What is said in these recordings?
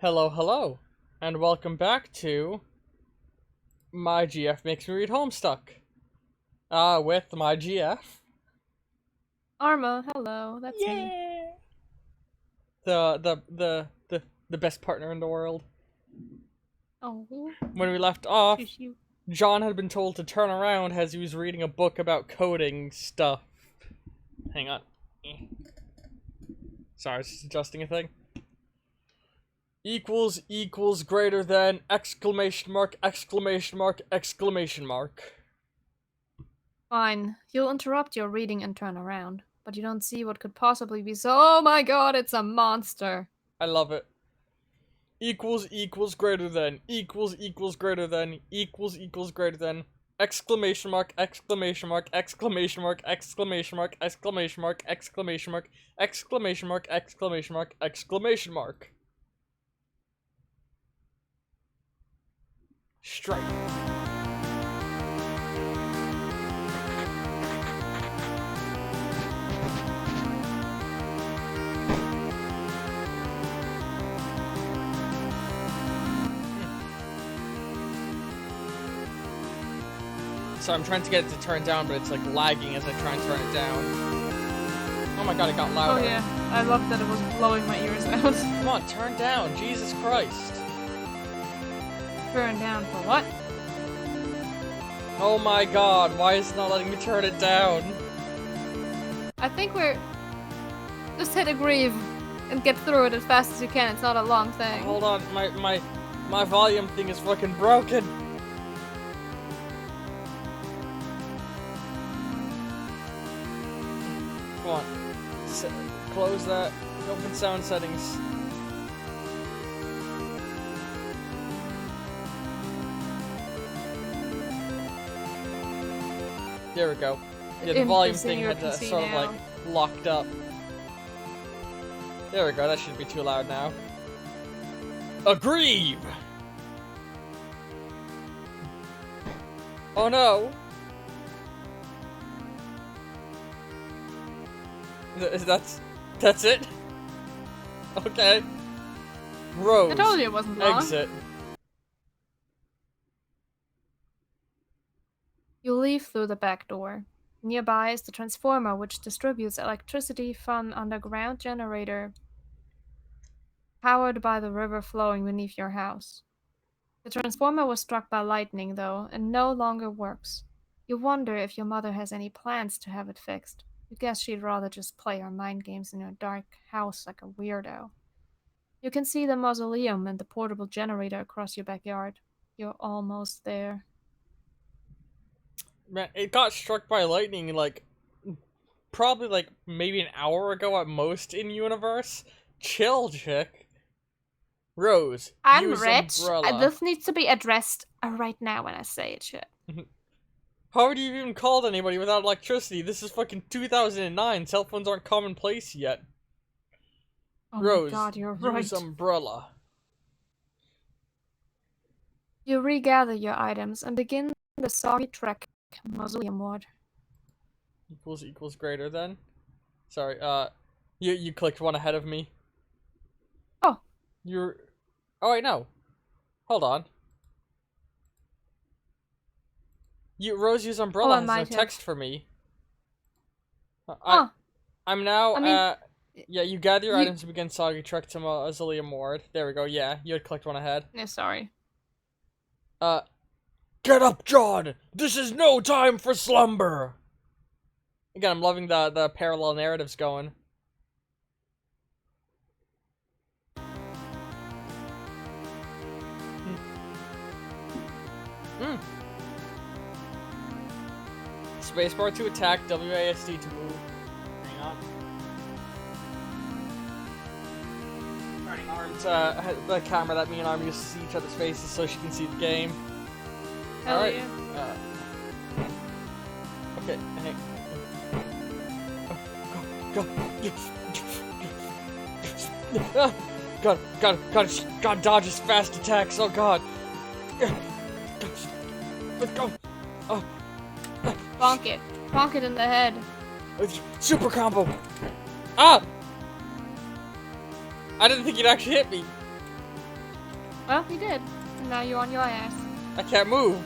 Hello, hello, and welcome back to My GF Makes Me Read Homestuck. With my GF. Arma, hello, that's me. The best partner in the world. Oh. When we left off, Shoo. John had been told to turn around as he was reading a book about coding stuff. Hang on. Sorry, I was just adjusting a thing. Equals greater than exclamation mark, exclamation mark, exclamation mark. Fine, you'll interrupt your reading and turn around, but you don't see what could possibly be so— Oh my god, it's a monster! I love it. Equals greater than, greater than, greater than, exclamation mark, exclamation mark, exclamation mark, exclamation mark, exclamation mark, exclamation mark, exclamation mark, exclamation mark, exclamation mark. Strike. So I'm trying to get it to turn down, but it's like lagging as I try and turn it down. Oh my god, it got louder. Oh yeah, I love that it was blowing my ears out. Come on, turn down, Jesus Christ. Turn down for what? Oh my god, why is it not letting me turn it down? I think we're— just hit agree and get through it as fast as you can, it's not a long thing. Hold on, my volume thing is fucking broken. Come on. Close that. Open sound settings. There we go. Yeah, the volume thing had sort of like locked up. There we go, that shouldn't be too loud now. Agree! Oh no! That's it? Okay. Rose. I told you it wasn't long. Exit. You leave through the back door. Nearby is the transformer which distributes electricity from an underground generator powered by the river flowing beneath your house. The transformer was struck by lightning, though, and no longer works. You wonder if your mother has any plans to have it fixed. You guess she'd rather just play her mind games in your dark house like a weirdo. You can see the mausoleum and the portable generator across your backyard. You're almost there. Man, it got struck by lightning like probably like maybe an hour ago at most in universe. Chill, chick. Rose, I'm use rich. umbrella. This needs to be addressed right now when I say it, shit. How would you even call anybody without electricity? This is fucking 2009. Cell phones aren't commonplace yet. Oh Rose, my god, you're use right. umbrella. You regather your items and begin the soggy trek mausoleum ward. Equals greater than. Sorry, you clicked one ahead of me. Oh. You're. Oh wait, no. Hold on. Rose, use umbrella has no text for me. I'm now. Yeah, you gather your items to begin soggy trek to mausoleum ward. There we go. Yeah, you had clicked one ahead. Yeah, sorry. Get up, John! This is no time for slumber! Again, I'm loving the parallel narratives going. Spacebar to attack, WASD to move. Hang on. Turning arms, the camera that me and Arma used to see each other's faces so she can see the game. Hell Alright. yeah. Okay, hey. Go. God, dodges fast attacks, oh god. Let's go. Bonk it. Bonk it in the head. Super combo. Ah! I didn't think you'd actually hit me. Well, he did. And now you're on your ass. I can't move.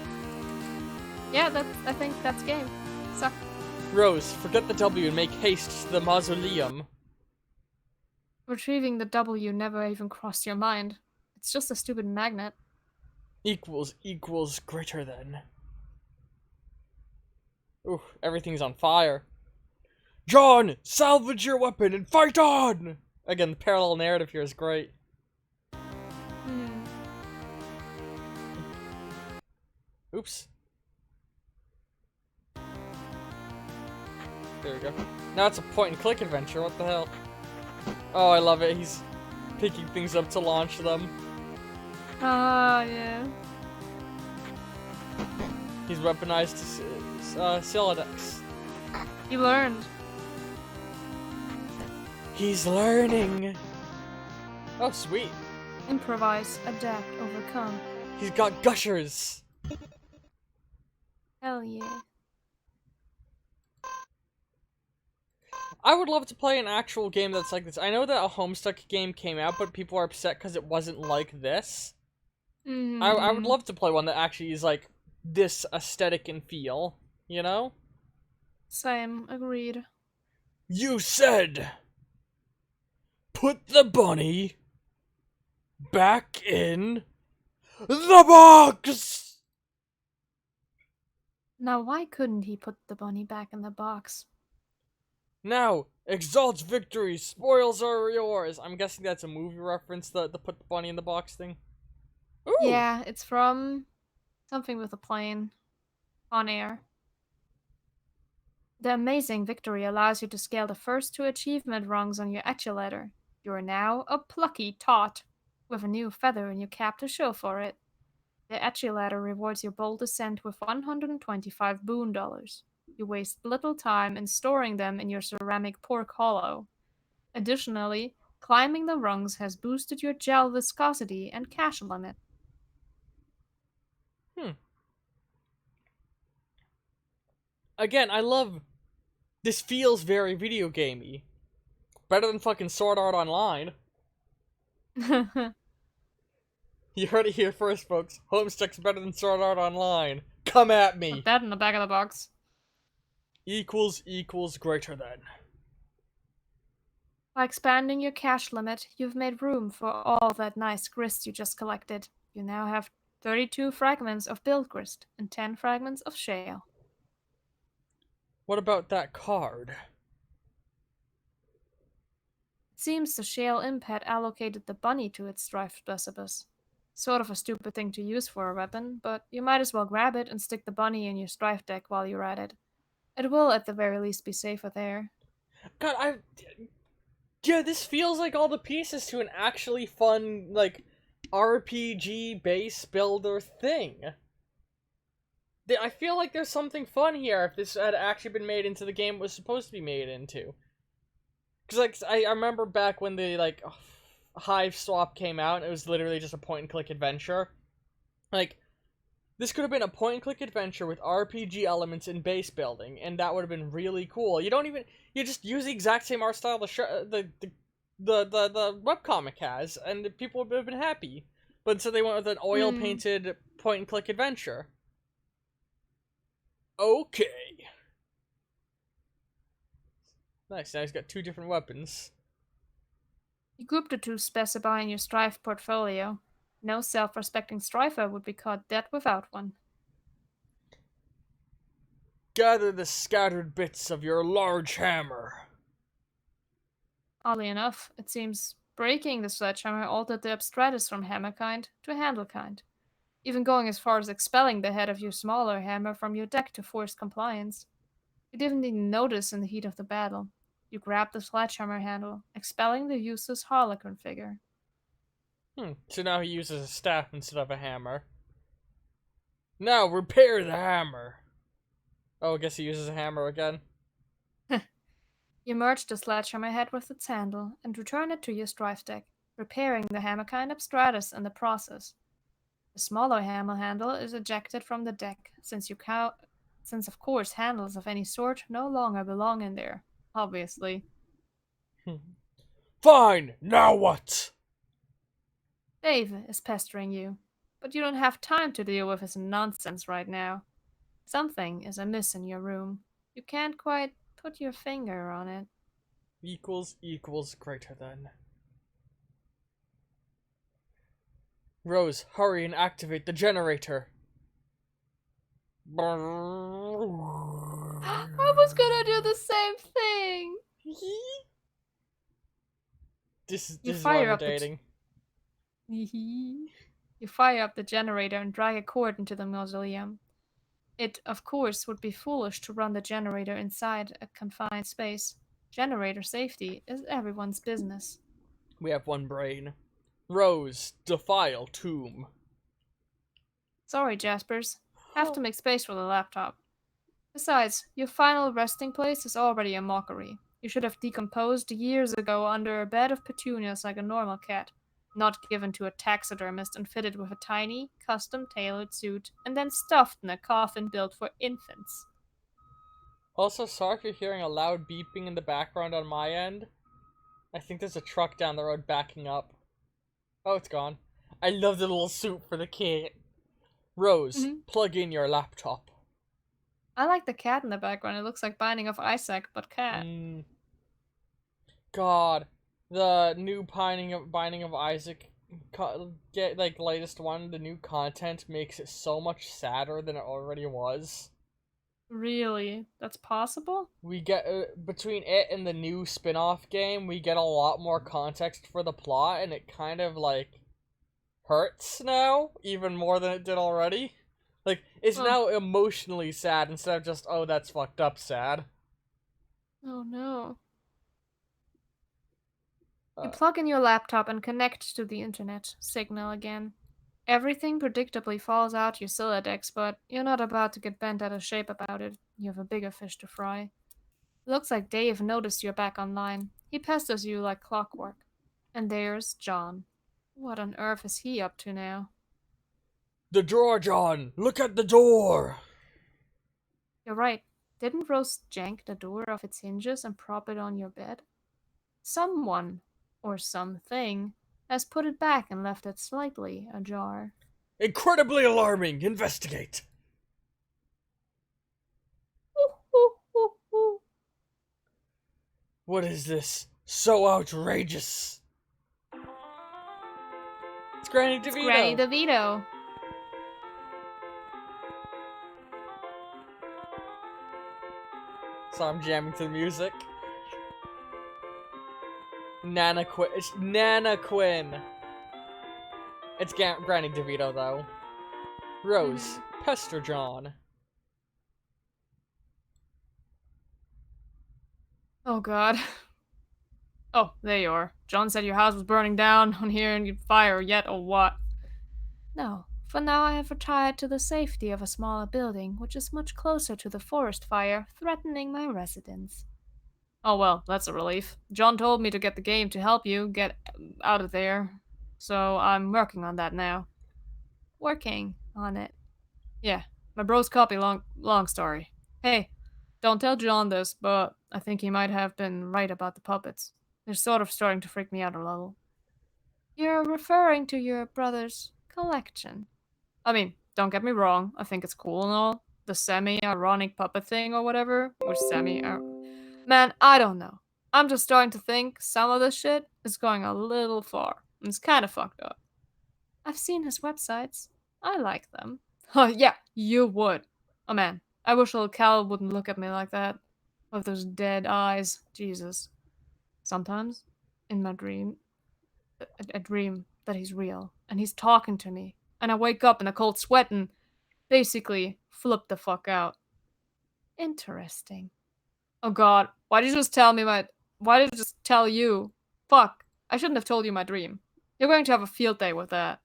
Yeah, I think that's game. Suck. Rose, forget the W and make haste to the mausoleum. Retrieving the W never even crossed your mind. It's just a stupid magnet. Equals greater than. Ooh, everything's on fire. John, salvage your weapon and fight on! Again, the parallel narrative here is great. Oops. There we go. Now it's a point-and-click adventure, what the hell? Oh, I love it, he's picking things up to launch them. Ah, yeah. He's weaponized Silodex. He learned. He's learning! Oh, sweet. Improvise, adapt, overcome. He's got gushers! Hell yeah. I would love to play an actual game that's like this. I know that a Homestuck game came out, but people are upset because it wasn't like this. I would love to play one that actually is like this aesthetic and feel, you know? Same, agreed. You said, put the bunny back in the box! Now why couldn't he put the bunny back in the box? Now, exalt victory, spoils are yours. I'm guessing that's a movie reference, the put the bunny in the box thing. Ooh. Yeah, it's from something with a plane. On air. The amazing victory allows you to scale the first 2 achievement rungs on your echelon. You are now a plucky tot, with a new feather in your cap to show for it. The echelon rewards your bold ascent with 125 boon dollars. You waste little time in storing them in your ceramic pork hollow. Additionally, climbing the rungs has boosted your gel viscosity and cash limit. Again, I love... This feels very video gamey. Better than fucking Sword Art Online. You heard it here first, folks. Homestuck's better than Sword Art Online. Come at me! Put that in the back of the box. Equals greater than. By expanding your cash limit, you've made room for all that nice grist you just collected. You now have 32 fragments of build grist and 10 fragments of shale. What about that card? It seems the shale imp had allocated the bunny to its strife specibus. Sort of a stupid thing to use for a weapon, but you might as well grab it and stick the bunny in your strife deck while you're at it. It will at the very least be safer there. God, yeah, this feels like all the pieces to an actually fun, like, RPG base builder thing. I feel like there's something fun here if this had actually been made into the game it was supposed to be made into. Because, like, I remember back when the, like, Hive Swap came out, and it was literally just a point-and-click adventure. Like, this could have been a point-and-click adventure with RPG elements in base building, and that would have been really cool. You just use the exact same art style the webcomic has, and people would have been happy. But instead they went with an oil-painted point-and-click adventure. Okay. Nice, now he's got 2 different weapons. You group the 2 specify in your strife portfolio. No self-respecting strifer would be caught dead without one. Gather the scattered bits of your large hammer. Oddly enough, it seems breaking the sledgehammer altered the abstratus from hammer kind to handle kind, even going as far as expelling the head of your smaller hammer from your deck to force compliance. You didn't even notice in the heat of the battle. You grabbed the sledgehammer handle, expelling the useless Harlequin figure. So now he uses a staff instead of a hammer. Now repair the hammer. Oh, I guess he uses a hammer again. You merge the sledgehammer head with its handle and return it to your strife deck, repairing the hammer kind abstratus in the process. The smaller hammer handle is ejected from the deck, since of course handles of any sort no longer belong in there, obviously. Fine, now what? Dave is pestering you, but you don't have time to deal with his nonsense right now. Something is amiss in your room. You can't quite put your finger on it. Equals greater than. Rose, hurry and activate the generator. I was gonna do the same thing. This You is why fire we're up dating. You fire up the generator and drag a cord into the mausoleum. It, of course, would be foolish to run the generator inside a confined space. Generator safety is everyone's business. We have one brain. Rose, defile tomb. Sorry, Jaspers. Have to make space for the laptop. Besides, your final resting place is already a mockery. You should have decomposed years ago under a bed of petunias like a normal cat, not given to a taxidermist and fitted with a tiny, custom-tailored suit, and then stuffed in a coffin built for infants. Also, sorry if you're hearing a loud beeping in the background on my end. I think there's a truck down the road backing up. Oh, it's gone. I love the little suit for the kid. Rose, plug in your laptop. I like the cat in the background. It looks like Binding of Isaac, but cat. God, the new Binding of Isaac, latest one. The new content makes it so much sadder than it already was. Really? That's possible? We get between it and the new spin-off game, we get a lot more context for the plot, and it kind of like hurts now, even more than it did already. Like, it's now emotionally sad instead of just, oh, that's fucked up sad. Oh no. You plug in your laptop and connect to the internet signal again. Everything predictably falls out your Siladex, but you're not about to get bent out of shape about it. You have a bigger fish to fry. Looks like Dave noticed you're back online. He pesters you like clockwork. And there's John. What on earth is he up to now? The door, John! Look at the door! You're right. Didn't Rose jank the door off its hinges and prop it on your bed? Someone, or something, has put it back and left it slightly ajar. Incredibly alarming! Investigate! What is this? So outrageous! It's Granny DeVito! It's Granny DeVito! So I'm jamming to the music. Nana Quinn. It's Nana Quinn! It's Granny DeVito, though. Rose, pester John. Oh god. Oh, there you are. John said your house was burning down on here and you'd fire yet or what? No. For now I have retired to the safety of a smaller building, which is much closer to the forest fire threatening my residence. Oh well, that's a relief. John told me to get the game to help you get out of there, so I'm working on that now. Working on it. Yeah, my bro's copy, long story. Hey, don't tell John this, but I think he might have been right about the puppets. They're sort of starting to freak me out a little. You're referring to your brother's collection. I mean, don't get me wrong, I think it's cool and all. The semi-ironic puppet thing or whatever. Or Man, I don't know. I'm just starting to think some of this shit is going a little far. And it's kind of fucked up. I've seen his websites. I like them. Oh, yeah, you would. Oh man, I wish little Cal wouldn't look at me like that. With those dead eyes. Jesus. Sometimes, in my dream, I dream that he's real, and he's talking to me, and I wake up in a cold sweat and basically flip the fuck out. Interesting. Oh god, why did you just tell me why did I just tell you? Fuck, I shouldn't have told you my dream. You're going to have a field day with that.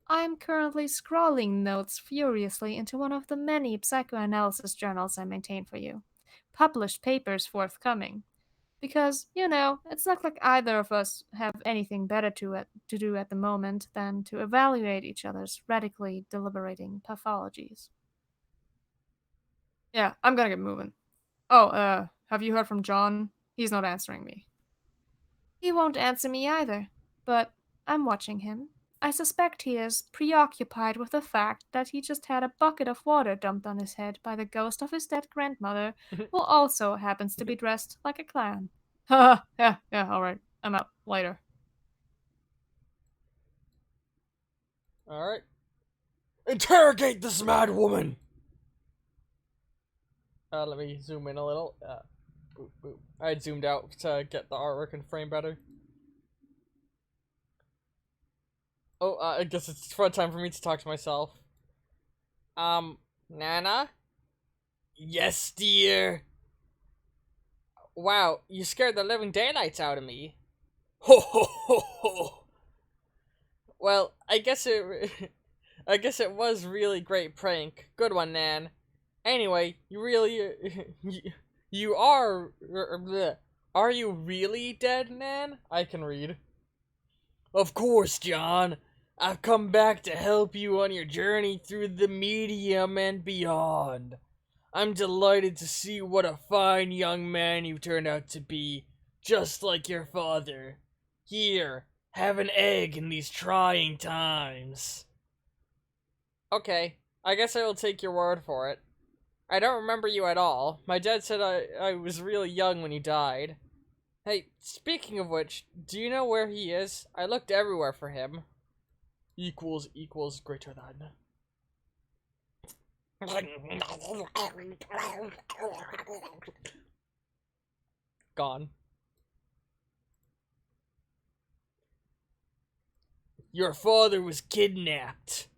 I'm currently scrawling notes furiously into one of the many psychoanalysis journals I maintain for you. Published papers forthcoming. Because, it's not like either of us have anything better to do at the moment than to evaluate each other's radically deliberating pathologies. Yeah, I'm gonna get moving. Oh, have you heard from John? He's not answering me. He won't answer me either, but I'm watching him. I suspect he is preoccupied with the fact that he just had a bucket of water dumped on his head by the ghost of his dead grandmother, who also happens to be dressed like a clown. Haha, yeah, alright. I'm out. Later. Alright. Interrogate this mad woman! Let me zoom in a little. Boop, boop. I zoomed out to get the artwork and frame better. Oh, I guess it's time for me to talk to myself. Nana? Yes, dear? Wow, you scared the living daylights out of me. Ho ho ho ho! Well, I guess it was really great prank. Good one, Nan. Anyway, you really, you are you really dead, Nan? I can read. Of course, John. I've come back to help you on your journey through the medium and beyond. I'm delighted to see what a fine young man you've turned out to be, just like your father. Here, have an egg in these trying times. Okay, I guess I will take your word for it. I don't remember you at all. My dad said I was really young when you died. Hey, speaking of which, do you know where he is? I looked everywhere for him. Equals greater than. Gone. Your father was kidnapped.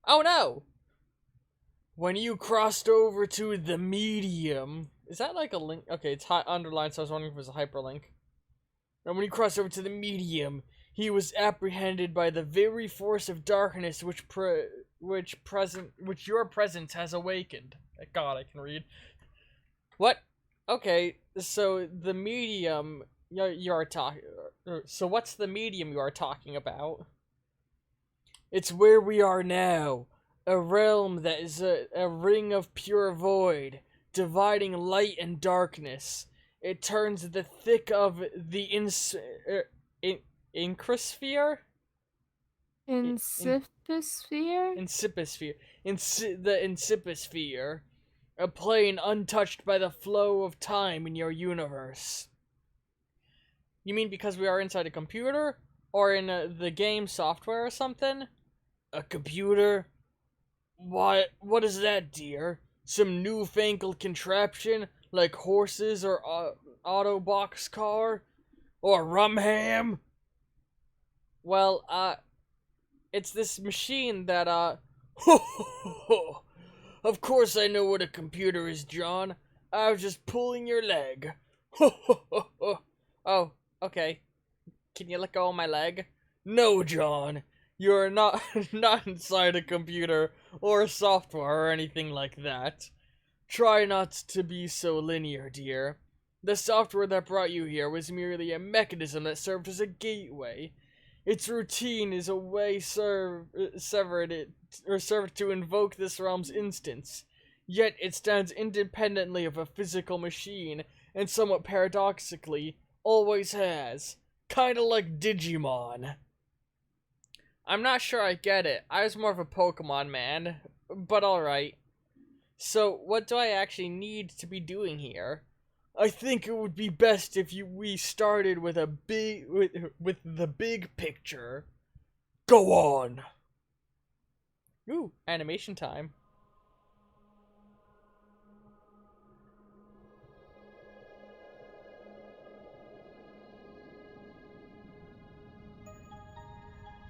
Oh no! When you crossed over to the medium... Is that like a link? Okay, it's underlined, so I was wondering if it was a hyperlink. And when you crossed over to the medium, he was apprehended by the very force of darkness which your presence has awakened. God, I can read. What? Okay, so the medium you are talking... So what's the medium you are talking about? It's where we are now. A realm that is a ring of pure void, dividing light and darkness. It turns the thick of the incrosphere? Incipisphere? The incipisphere. A plane untouched by the flow of time in your universe. You mean because we are inside a computer? Or in the game software or something? A computer? What is that, dear? Some newfangled contraption like horses or auto box car? Or rum ham? Well, it's this machine that, Of course I know what a computer is, John. I was just pulling your leg. Oh, okay. Can you let go of my leg? No, John. You're not inside a computer or software or anything like that. Try not to be so linear, dear. The software that brought you here was merely a mechanism that served as a gateway. Its routine is a way served to invoke this realm's instance. Yet it stands independently of a physical machine, and somewhat paradoxically, always has. Kinda like Digimon. I'm not sure I get it. I was more of a Pokemon man, but alright. So, what do I actually need to be doing here? I think it would be best if we started with with the big picture. Go on. Ooh, animation time.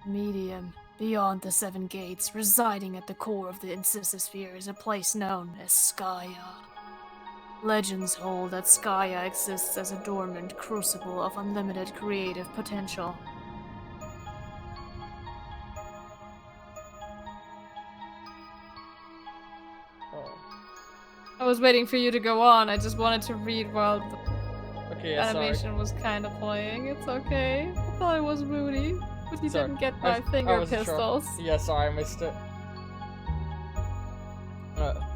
Medium. Beyond the seven gates, residing at the core of the Incipisphere is a place known as Skya. Legends hold that Skya exists as a dormant crucible of unlimited creative potential. Oh. I was waiting for you to go on. I just wanted to read while Okay, the animation was kind of playing. It's okay. I thought it was Rudy, but you didn't get my finger pistols. Sure. Yeah, sorry, I missed it.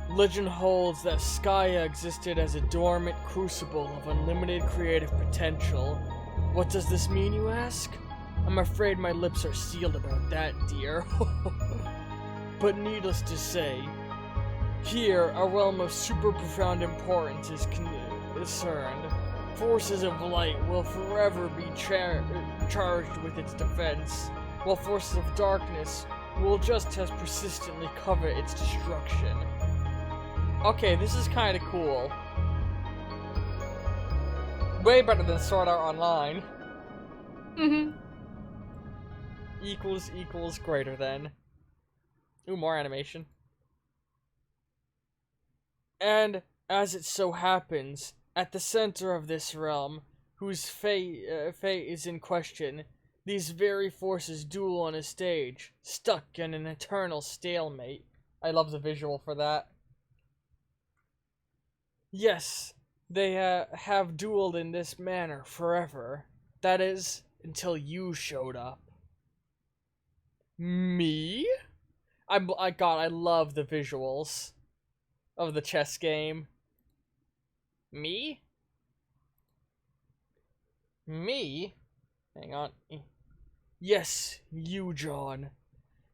Legend holds that Skya existed as a dormant crucible of unlimited creative potential. What does this mean, you ask? I'm afraid my lips are sealed about that, dear. But needless to say, here, a realm of super profound importance is concerned. Forces of light will forever be charged with its defense, while forces of darkness will just as persistently cover its destruction. Okay, this is kind of cool. Way better than Sword Art Online. Equals greater than. Ooh, more animation. And as it so happens, at the center of this realm, whose fate is in question, these very forces duel on a stage, stuck in an eternal stalemate. I love the visual for that. Yes, they have dueled in this manner forever. That is, until you showed up. Me? I love the visuals of the chess game. Me? Me? Hang on. Yes, you, John.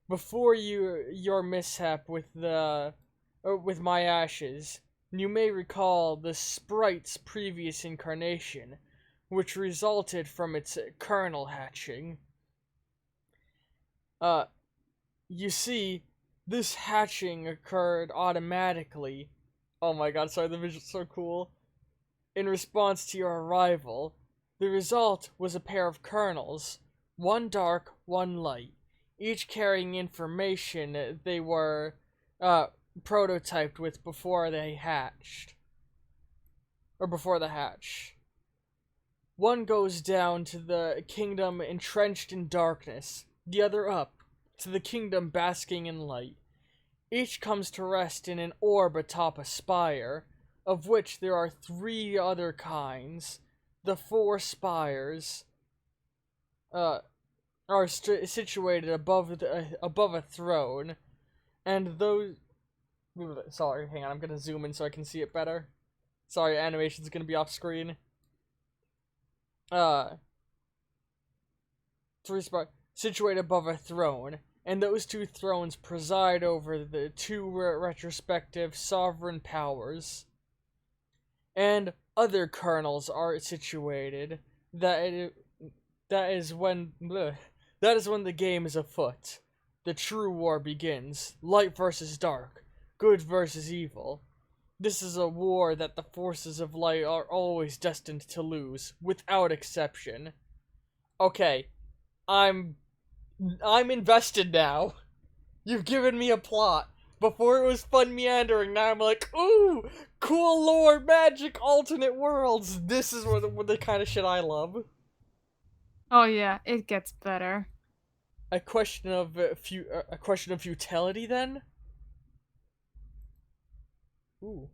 Before your mishap with with my ashes, you may recall the sprite's previous incarnation, which resulted from its kernel hatching. You see, this hatching occurred automatically. Oh my god, sorry, the visual's so cool. In response to your arrival, the result was a pair of kernels, one dark, one light, each carrying information they were prototyped with before they hatched. Or before the hatch. One goes down to the kingdom entrenched in darkness, the other up to the kingdom basking in light. Each comes to rest in an orb atop a spire, of which there are 3 other kinds. The 4 spires are situated above a throne, and those. Sorry, hang on. I'm gonna zoom in so I can see it better. Sorry, animation's gonna be off screen. 3 spires situated above a throne, and those 2 thrones preside over the 2 retrospective sovereign powers. And other kernels are situated. That is when the game is afoot. The true war begins. Light versus dark. Good versus evil. This is a war that the forces of light are always destined to lose, without exception. Okay, I'm invested now. You've given me a plot. Before it was fun meandering, now I'm like, ooh, cool lore, magic, alternate worlds. This is the kind of shit I love. Oh yeah, it gets better. A question of futility, then. Ooh.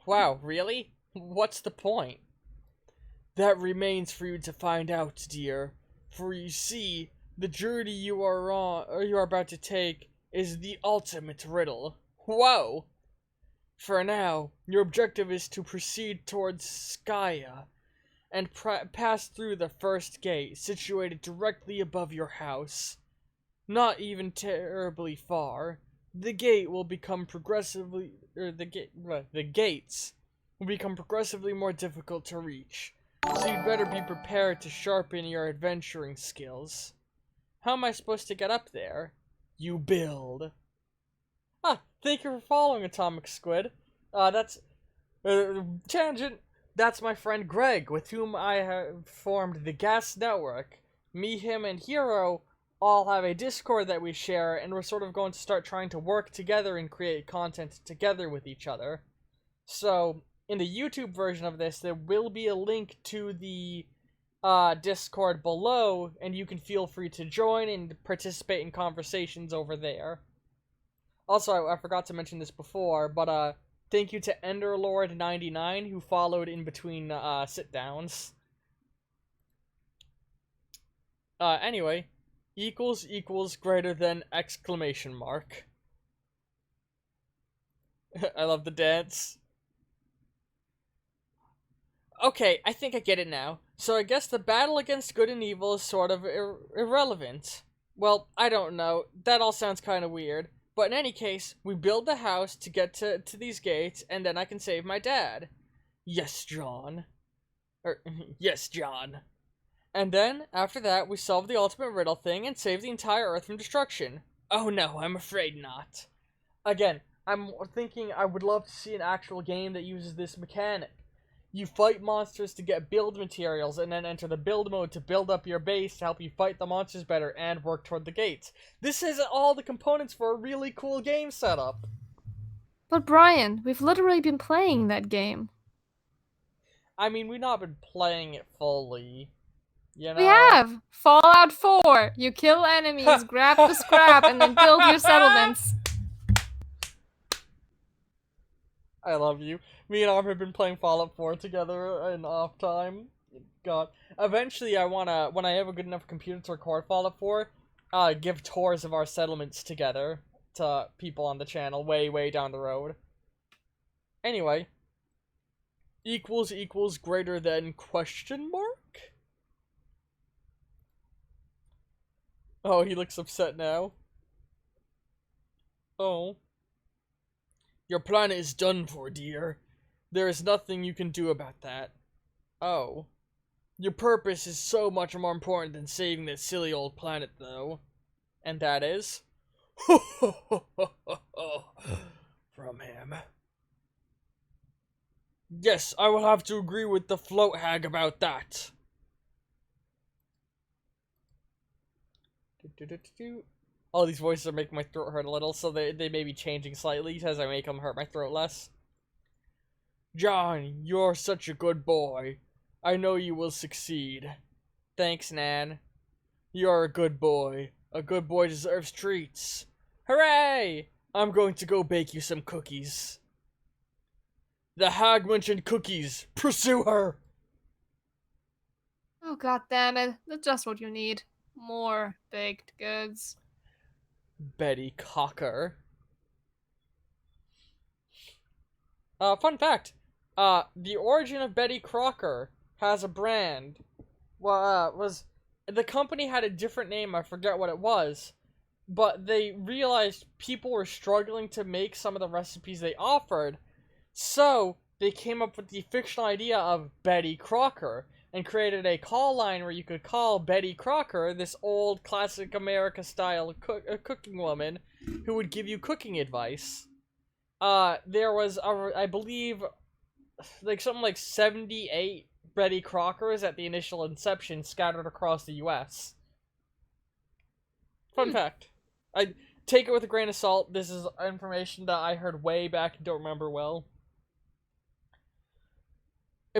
Wow, really? What's the point? That remains for you to find out, dear. For you see, the journey you are about to take is the ultimate riddle. Whoa! For now, your objective is to proceed towards Skya and pass through the first gate, situated directly above your house. Not even terribly far. The gates will become progressively more difficult to reach. So you'd better be prepared to sharpen your adventuring skills. How am I supposed to get up there? You build. Ah, thank you for following, Atomic Squid. That's tangent. That's my friend Greg, with whom I have formed the Gas Network. Me, him, and Hero all have a Discord that we share, and we're sort of going to start trying to work together and create content together with each other. So, in the YouTube version of this, there will be a link to the Discord below, and you can feel free to join and participate in conversations over there. Also, I forgot to mention this before, but thank you to Enderlord99 who followed in between sit-downs. Anyway, equals greater than exclamation mark. I love the dance. Okay, I think I get it now. So I guess the battle against good and evil is sort of irrelevant. Well, I don't know. That all sounds kind of weird. But in any case, we build the house to get to these gates, and then I can save my dad. Yes, John. Yes, John. And then, after that, we solve the ultimate riddle thing and save the entire Earth from destruction. Oh no, I'm afraid not. Again, I'm thinking I would love to see an actual game that uses this mechanic. You fight monsters to get build materials, and then enter the build mode to build up your base to help you fight the monsters better and work toward the gates. This has all the components for a really cool game setup. But Brian, we've literally been playing that game. I mean, we've not been playing it fully. You know? We have! Fallout 4! You kill enemies, grab the scrap, and then build your settlements. I love you. Me and Arma have been playing Fallout 4 together in off time. God. Eventually, I wanna, when I have a good enough computer to record Fallout 4, give tours of our settlements together to people on the channel way, way down the road. Anyway. Equals greater than question mark? Oh, he looks upset now. Oh. Your planet is done for, dear. There is nothing you can do about that. Oh. Your purpose is so much more important than saving that silly old planet, though. And that is? From him. Yes, I will have to agree with the float hag about that. All these voices are making my throat hurt a little, so they may be changing slightly as I make them hurt my throat less. John, you're such a good boy. I know you will succeed. Thanks, Nan. You're a good boy. A good boy deserves treats. Hooray! I'm going to go bake you some cookies. The hag mentioned cookies. Pursue her! Oh, god damn it. That's just what you need. More baked goods. Betty Cocker. Fun fact. The origin of Betty Crocker has a brand. Was the company had a different name, I forget what it was. But they realized people were struggling to make some of the recipes they offered. So, they came up with the fictional idea of Betty Crocker and created a call line where you could call Betty Crocker, this old classic America-style cooking woman, who would give you cooking advice. There was, I believe, like something like 78 Betty Crockers at the initial inception scattered across the US. Fun fact. I take it with a grain of salt. This is information that I heard way back and don't remember well.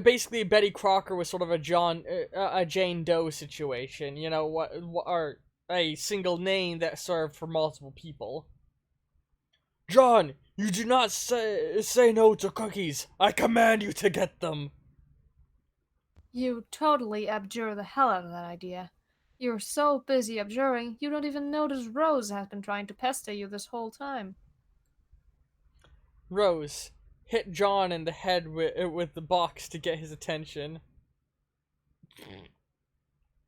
Basically, Betty Crocker was sort of a Jane Doe situation, you know, or a single name that served for multiple people. John, you do not say no to cookies. I command you to get them. You totally abjure the hell out of that idea. You're so busy abjuring, you don't even notice Rose has been trying to pester you this whole time. Rose hit John in the head with the box to get his attention.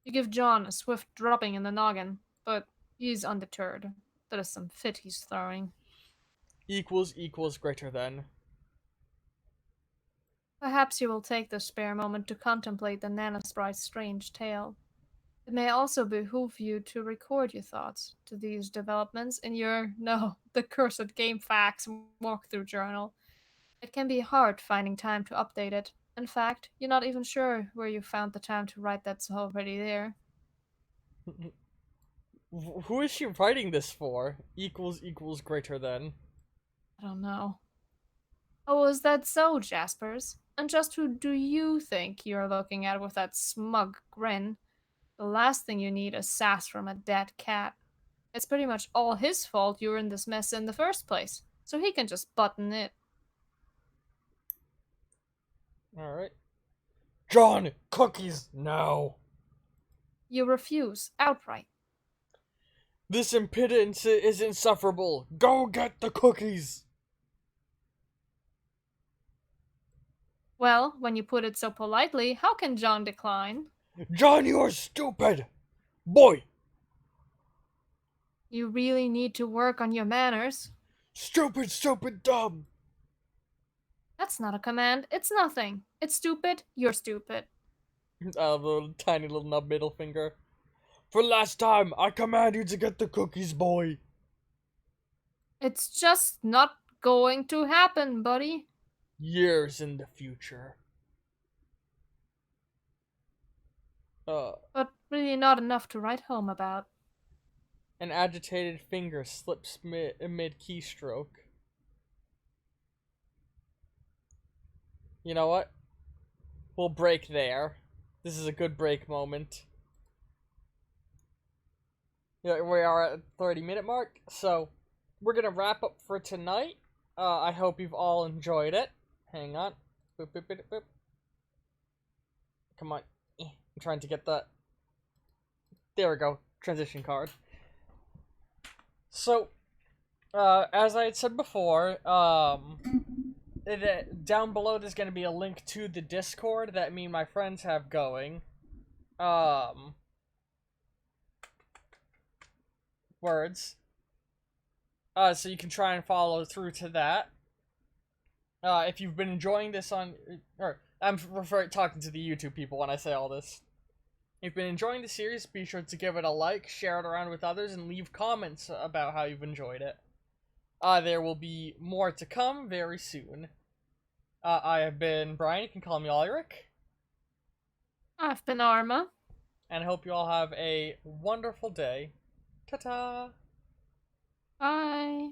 You give John a swift drubbing in the noggin, but he's undeterred. That is some fit he's throwing. Equals greater than. Perhaps you will take this spare moment to contemplate the Nana Sprite's strange tale. It may also behoove you to record your thoughts to these developments in your, the cursed Game Facts walkthrough journal. It can be hard finding time to update it. In fact, you're not even sure where you found the time to write that's already there. Who is she writing this for? Equals greater than. I don't know. Oh, is that so, Jaspers? And just who do you think you're looking at with that smug grin? The last thing you need is sass from a dead cat. It's pretty much all his fault you were in this mess in the first place, so he can just button it. Alright. John, cookies now! You refuse, outright. This impudence is insufferable. Go get the cookies! Well, when you put it so politely, how can John decline? John, you are stupid! Boy! You really need to work on your manners. Stupid, stupid, dumb! That's not a command, it's nothing. It's stupid, you're stupid. The tiny little nub middle finger. For last time, I command you to get the cookies, boy! It's just not going to happen, buddy. Years in the future. But really not enough to write home about. An agitated finger slips mid keystroke. You know what? We'll break there. This is a good break moment. Yeah, we are at the 30-minute mark, so we're gonna wrap up for tonight. I hope you've all enjoyed it. Hang on. Boop, boop, boop, boop. Come on. I'm trying to get that. There we go. Transition card. So, as I had said before, down below there's going to be a link to the Discord that me and my friends have going. Words. So you can try and follow through to that. If you've been enjoying this or I'm talking to the YouTube people when I say all this. If you've been enjoying the series, be sure to give it a like, share it around with others, and leave comments about how you've enjoyed it. There will be more to come very soon. I have been Brian, you can call me Ulrich. I've been Arma. And I hope you all have a wonderful day. Ta-ta! Bye.